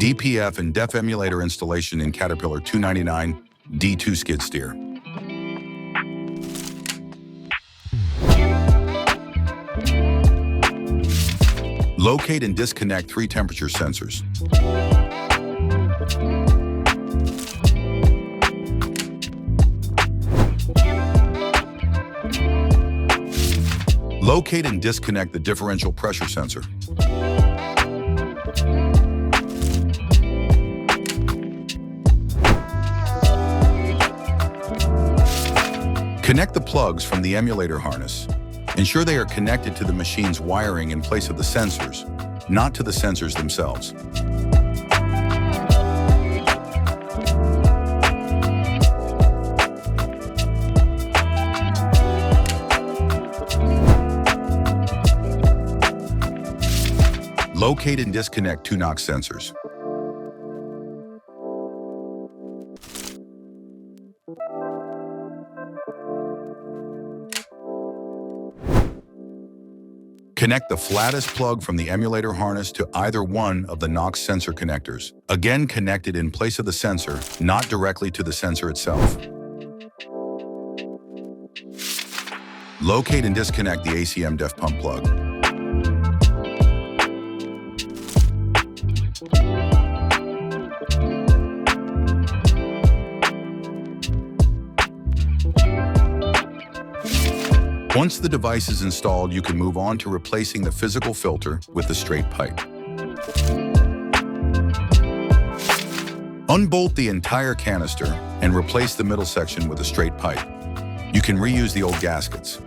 DPF and DEF emulator installation in Caterpillar 299 D2 skid steer. Locate and disconnect 3 temperature sensors. Locate and disconnect the differential pressure sensor. Connect the plugs from the emulator harness. Ensure they are connected to the machine's wiring in place of the sensors, not to the sensors themselves. Locate and disconnect 2 NOx sensors. Connect the flattest plug from the emulator harness to either one of the NOx sensor connectors. Again, connected in place of the sensor, not directly to the sensor itself. Locate and disconnect the ACM DEF pump plug. Once the device is installed, you can move on to replacing the physical filter with the straight pipe. Unbolt the entire canister and replace the middle section with a straight pipe. You can reuse the old gaskets.